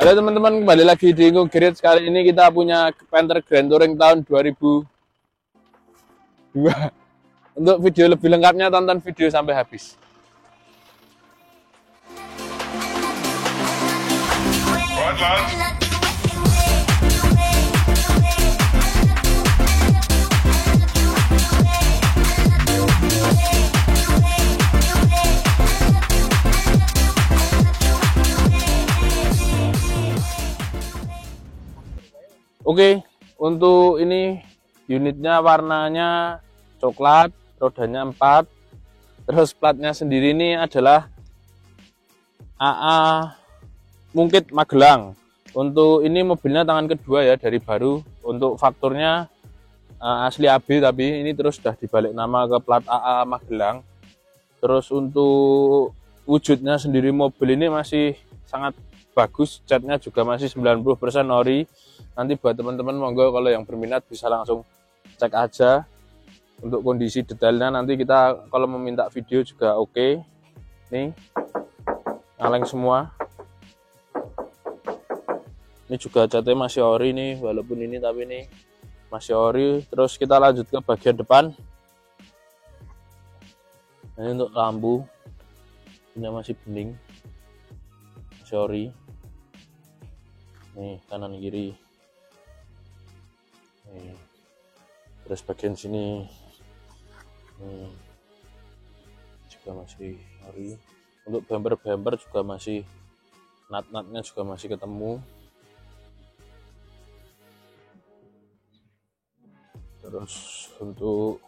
Halo teman-teman, kembali lagi di Ingo Garage. Kali ini kita punya Panther Grand Touring tahun 2002. Untuk video lebih lengkapnya tonton video sampai habis. Oke, untuk ini unitnya warnanya coklat, rodanya 4. Terus platnya sendiri ini adalah AA Mungkit Magelang. Untuk ini mobilnya tangan kedua ya dari baru. Untuk fakturnya asli AB, tapi ini terus sudah dibalik nama ke plat AA Magelang. Terus untuk wujudnya sendiri mobil ini masih sangat bagus, catnya juga masih 90% ori. Nanti buat teman-teman monggo kalau yang berminat bisa langsung cek aja. Untuk kondisi detailnya nanti kita kalau meminta video juga oke. Nih kaleng semua. Ini juga catnya masih ori nih, walaupun ini tapi ini masih ori. Terus kita lanjut ke bagian depan. Ini untuk lampu, ini masih bening, masih ori. Nih kanan kiri. Nih. Terus bagian sini juga masih ori. Untuk bumper juga masih nut-nutnya juga masih ketemu. Terus untuk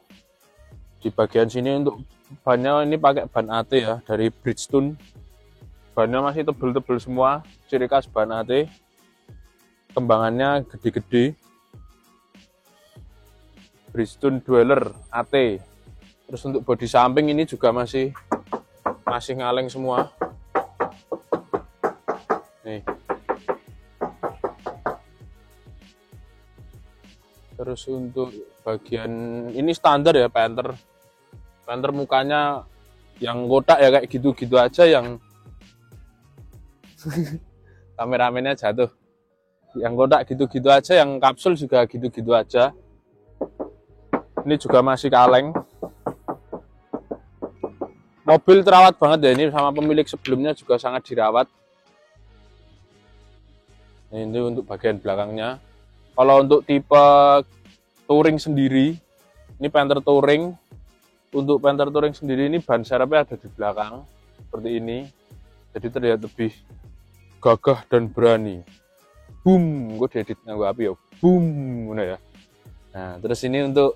di bagian sini untuk bannya ini pakai ban AT ya dari Bridgestone. Bannya masih tebel-tebel semua, ciri khas ban AT. Kembangannya gede-gede. Bridgestone Dweller AT. Terus untuk bodi samping ini juga masih ngaleng semua. Nih. Terus untuk bagian ini standar ya Panther mukanya yang kotak ya kayak gitu-gitu aja, yang kameramennya jatuh. Yang kotak gitu-gitu aja, yang kapsul juga gitu-gitu aja. Ini juga masih kaleng. Mobil terawat banget ya ini, sama pemilik sebelumnya juga sangat dirawat. Ini untuk bagian belakangnya. Kalau untuk tipe touring sendiri, ini Panther Touring. Untuk Panther Touring sendiri ini ban serepnya ada di belakang seperti ini. Jadi terlihat lebih gagah dan berani. Boom, gue dieditnya gue api ya. Boom, ya. Nah, terus ini untuk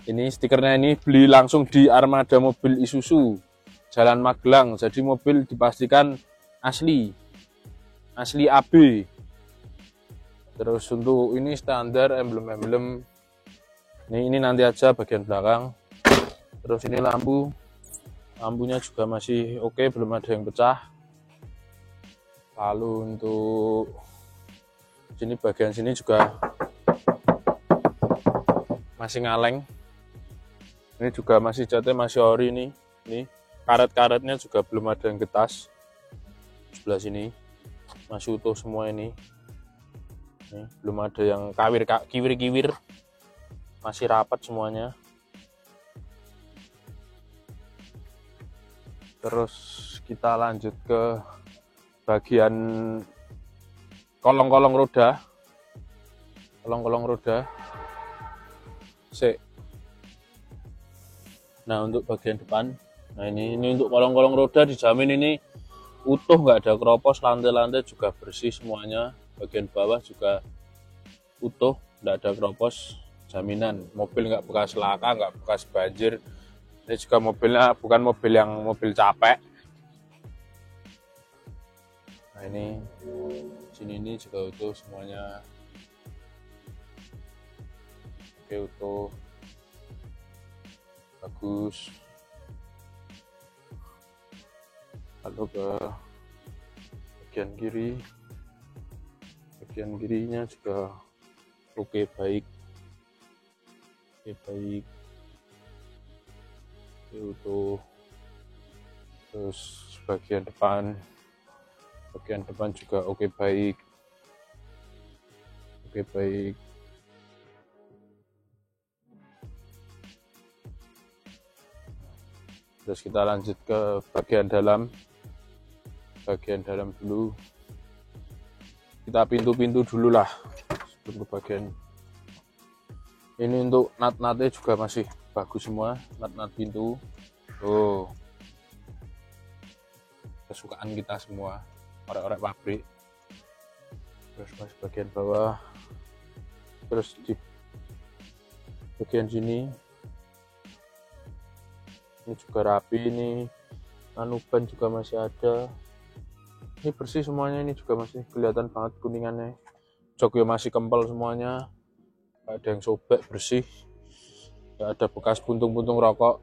ini stikernya ini beli langsung di armada mobil Isuzu Jalan Magelang. Jadi mobil dipastikan asli AB. Terus untuk ini standar emblem-emblem. Ini nanti aja bagian belakang. Terus ini lampunya juga masih oke, belum ada yang pecah. Lalu untuk sini bagian sini juga masih ngaleng. Ini juga masih catnya masih ori nih. Ini karet-karetnya juga belum ada yang getas. Sebelah sini masih utuh semua ini. Nih, belum ada yang kiwir-kiwir. Masih rapat semuanya. Terus kita lanjut ke bagian kolong-kolong roda. Nah, untuk bagian depan, nah ini untuk kolong-kolong roda dijamin ini utuh, nggak ada keropos, lantai-lantai juga bersih semuanya. Bagian bawah juga utuh, nggak ada keropos, jaminan. Mobil nggak bekas laka, nggak bekas banjir. Ini juga mobilnya bukan mobil capek. Nah ini sini ini juga utuh semuanya. Oke, utuh, bagus. Lalu ke bagian kirinya juga oke, baik. Utuh. Terus bagian depan Bagian depan juga oke, baik. Oke, baik. Terus kita lanjut ke bagian dalam. Bagian dalam dulu. Kita pintu-pintu dulu lah sebelum ke bagian ini. Untuk nat-natnya juga masih bagus semua, nat-nat pintu. Oh, kesukaan kita semua, orek-orek pabrik. Terus masih bagian bawah, terus di bagian sini ini juga rapi. Ini ban juga masih ada. Ini bersih semuanya, ini juga masih kelihatan banget kuningannya. Joknya masih kempel semuanya, gak ada yang sobek, bersih, gak ada bekas puntung-puntung rokok.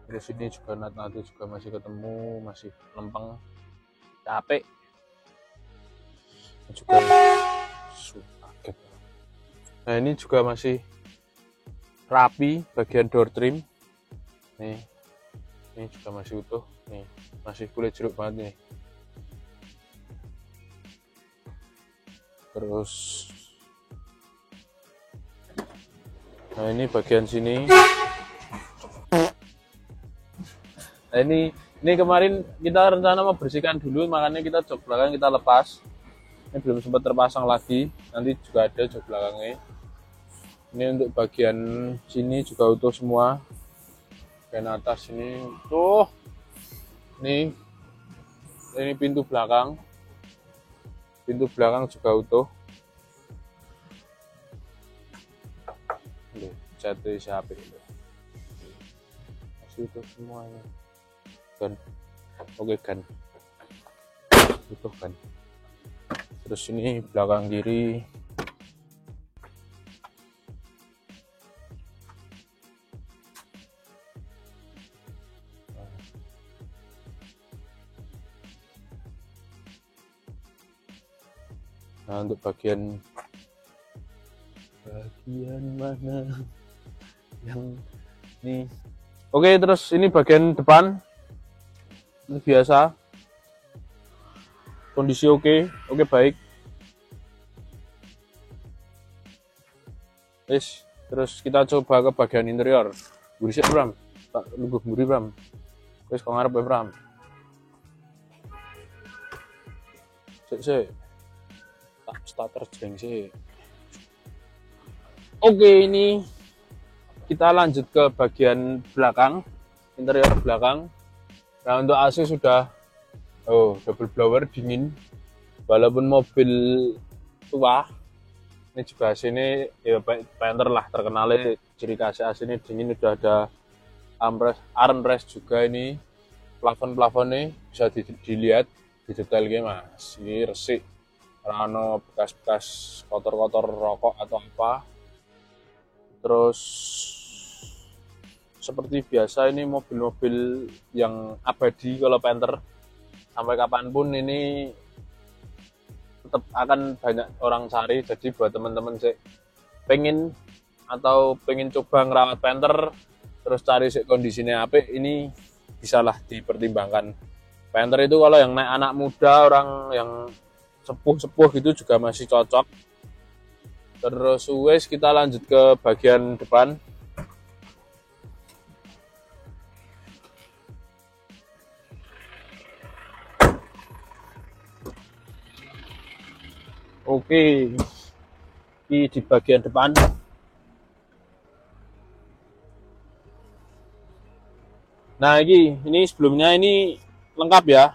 Terus ini juga nat-natnya juga masih ketemu, masih lempeng, capek. Ini juga kaget. Nah, ini juga masih rapi bagian door trim. Nih, ini juga masih utuh, nih masih kulit jeruk banget nih. Terus nah, ini bagian sini. Nah, ini kemarin kita rencana mau bersihkan dulu, makanya kita jok belakang kita lepas. Ini belum sempat terpasang lagi, nanti juga ada jok belakangnya. Ini untuk bagian sini juga utuh semua. Bagian atas ini utuh. Ini pintu belakang. Pintu belakang juga utuh. Jatuh siapa itu? Masih utuh semuanya. Kan, oke kan, utuh kan. Terus ini belakang kiri. Nah, untuk bagian mana yang ini? Oke, terus ini bagian depan. Ini biasa. Kondisi oke, baik. Terus kita coba ke bagian interior. Burisik Bram, tak luguh muri Bram. Wis kok ngarep Bram. Sik. Tak starter jeng sih. Oke, ini kita lanjut ke bagian belakang, interior belakang. Nah, untuk AC sudah double blower dingin. Walaupun mobil tua, ini juga AC ini ya Panther lah terkenalnya, ciri khas AC ini dingin. Udah ada armrest juga. Ini plafon-plafonnya bisa dilihat di detailnya masih resik, rano bekas-bekas kotor-kotor rokok atau apa. Terus seperti biasa ini mobil-mobil yang abadi kalau Panther, sampai kapanpun ini tetap akan banyak orang cari. Jadi buat teman-teman sih pengen coba ngerawat Panther, terus cari sih kondisinya apik, ini bisalah dipertimbangkan. Panther itu kalau yang naik anak muda, orang yang sepuh gitu juga masih cocok. Terus wes kita lanjut ke bagian depan. Oke, di bagian depan. Nah, ini sebelumnya ini lengkap ya.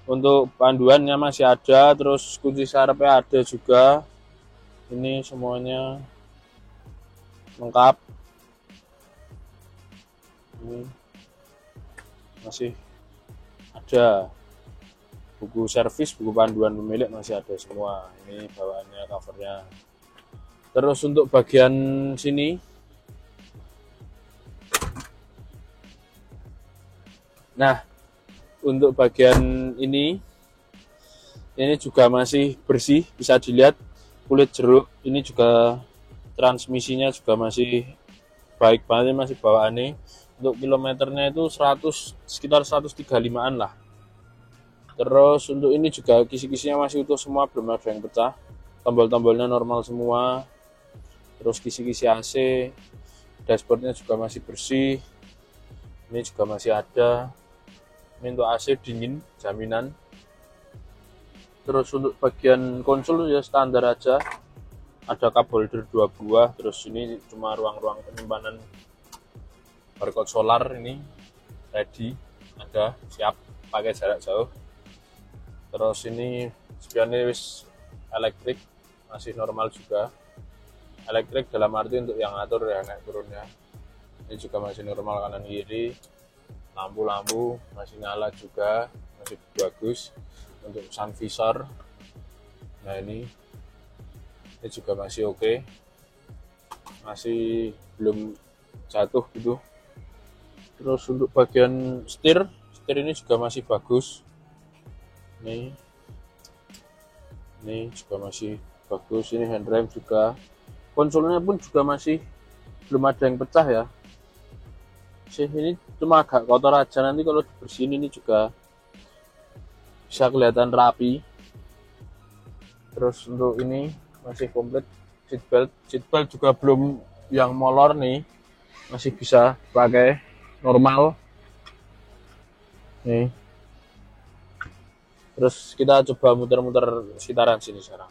Untuk panduannya masih ada, terus kunci sarepnya ada juga. Ini semuanya lengkap. Ini masih ada buku servis, buku panduan pemilik masih ada semua. Ini bawaannya, covernya. Terus untuk bagian sini, nah untuk bagian ini juga masih bersih, bisa dilihat kulit jeruk. Ini juga transmisinya juga masih baik banget, masih bawaannya. Untuk kilometernya itu sekitar 135-an lah. Terus untuk ini juga kisi-kisinya masih utuh semua, belum ada yang pecah. Tombol-tombolnya normal semua. Terus kisi-kisi AC, dashboardnya juga masih bersih. Ini juga masih ada. Ini untuk AC dingin, jaminan. Terus untuk bagian konsol ya standar aja. Ada cup holder 2 buah. Terus ini cuma ruang-ruang penyimpanan barcode solar ini ready, ada siap pakai jarak jauh. Terus ini spionnya wis elektrik, masih normal juga. Elektrik dalam arti untuk yang ngatur ya naik turunnya. Ini juga masih normal kanan kiri. Lampu-lampu masih nyala juga, masih bagus. Untuk sun visor, nah ini juga masih oke. Masih belum jatuh gitu. Terus untuk bagian setir ini juga masih bagus. Ini juga masih bagus. Ini handrem juga. Konsolnya pun juga masih belum ada yang pecah ya. Ini cuma agak kotor aja, nanti kalau dibersihin ini juga bisa kelihatan rapi. Terus untuk ini masih komplit. Seatbelt juga belum yang molor nih, masih bisa pakai normal nih. Terus kita coba muter-muter sekitaran sini sekarang.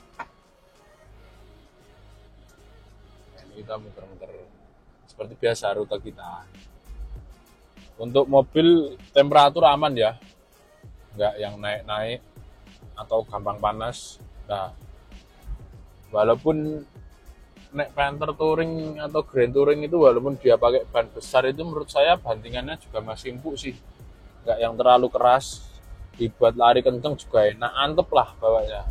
Nah, ini kita muter-muter seperti biasa rute kita. Untuk mobil temperatur aman ya, nggak yang naik-naik atau gampang panas. Nah, walaupun naik Panther Touring atau Grand Touring itu walaupun dia pakai ban besar itu menurut saya bantingannya juga masih empuk sih, nggak yang terlalu keras. Dibuat lari kenceng juga enak, antep lah bawanya.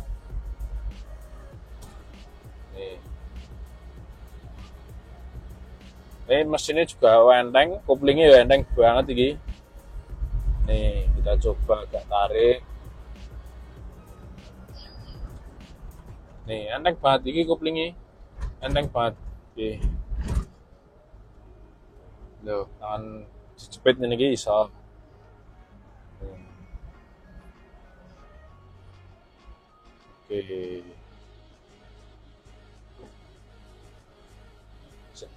Ini mesinnya juga enteng, koplingnya ya enteng banget ini. Nih kita coba agak tarik. Nih enteng banget ini koplingnya, enteng banget. Oke. Loh, tangan dijepit ini iso. Oke.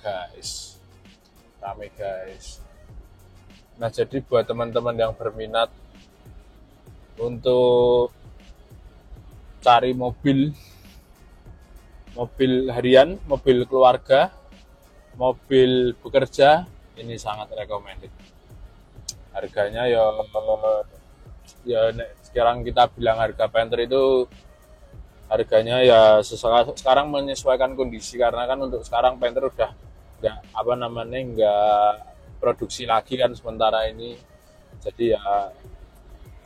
Guys, rame guys. Nah, jadi buat teman-teman yang berminat untuk cari mobil harian, mobil keluarga, mobil bekerja, ini sangat recommended. Harganya ya sekarang kita bilang harga Panther itu harganya ya sekarang menyesuaikan kondisi, karena kan untuk sekarang Panther udah nggak produksi lagi kan sementara ini, jadi ya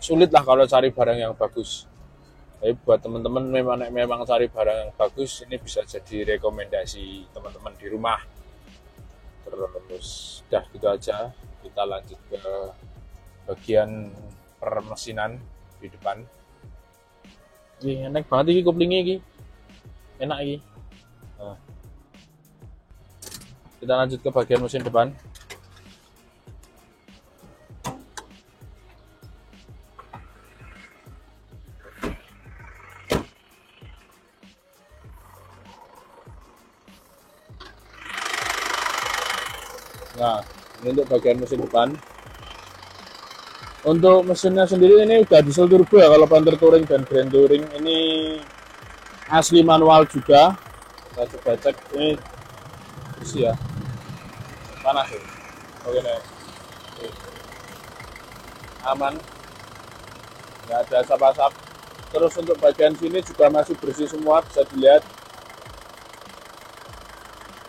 sulit lah kalau cari barang yang bagus. Tapi buat teman-teman memang cari barang yang bagus, ini bisa jadi rekomendasi teman-teman di rumah. Terus udah gitu aja, kita lanjut ke bagian permesinan di depan. Ini enak banget ini koplingnya ini, enak ini. Nah, kita lanjut ke bagian mesin depan. Nah, ini untuk bagian mesin depan. Untuk mesinnya sendiri ini udah diesel turbo ya, kalau Panther Touring dan Grand Touring. Ini asli manual juga. Kita coba cek, ini bersih ya, panas ya. Oke nih, aman, nggak ada asap-asap. Terus untuk bagian sini juga masih bersih semua, bisa dilihat.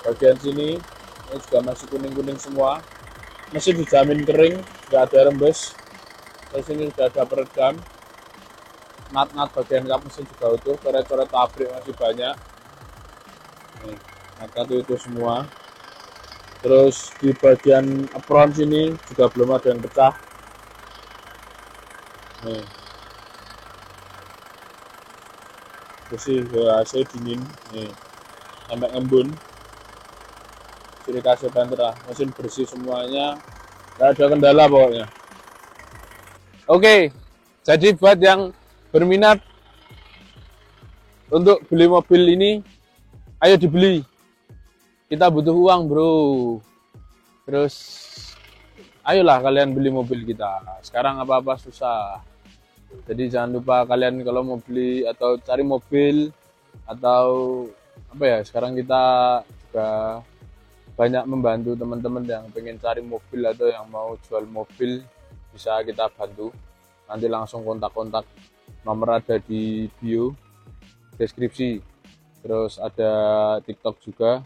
Bagian sini ini juga masih kuning-kuning semua. Mesin dijamin kering, nggak ada rembes. Terus ini sudah ada peredam. Nat-nat bagian kap mesin juga utuh, coret-coret pabrik masih banyak. Nih, nat itu semua. Terus di bagian apron sini juga belum ada yang pecah. Nih, bersih, AC dingin. Nih, sampai ngembun. Ciri khasnya Panther, mesin bersih semuanya, nggak ada kendala pokoknya. Oke, Jadi buat yang berminat untuk beli mobil ini, ayo dibeli. Kita butuh uang, bro. Terus ayolah kalian beli mobil kita. Sekarang apa-apa susah. Jadi jangan lupa kalian kalau mau beli atau cari mobil atau apa ya, sekarang kita juga banyak membantu teman-teman yang pengen cari mobil atau yang mau jual mobil, bisa kita bantu. Nanti langsung kontak-kontak, nomor ada di bio deskripsi, terus ada TikTok juga,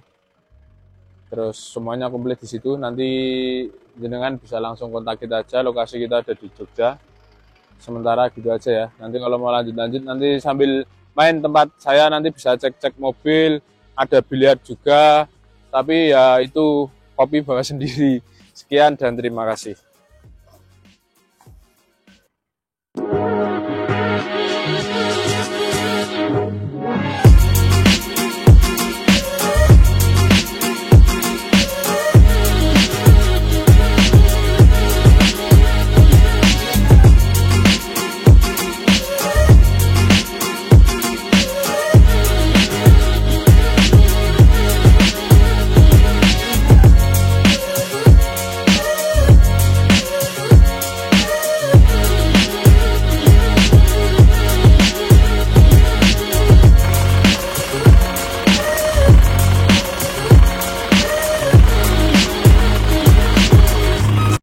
terus semuanya komplit di situ. Nanti jenengan bisa langsung kontak kita aja, lokasi kita ada di Jogja. Sementara gitu aja ya, nanti kalau mau lanjut nanti sambil main tempat saya nanti bisa cek-cek mobil, ada biliar juga, tapi ya itu kopi bawa sendiri. Sekian dan terima kasih.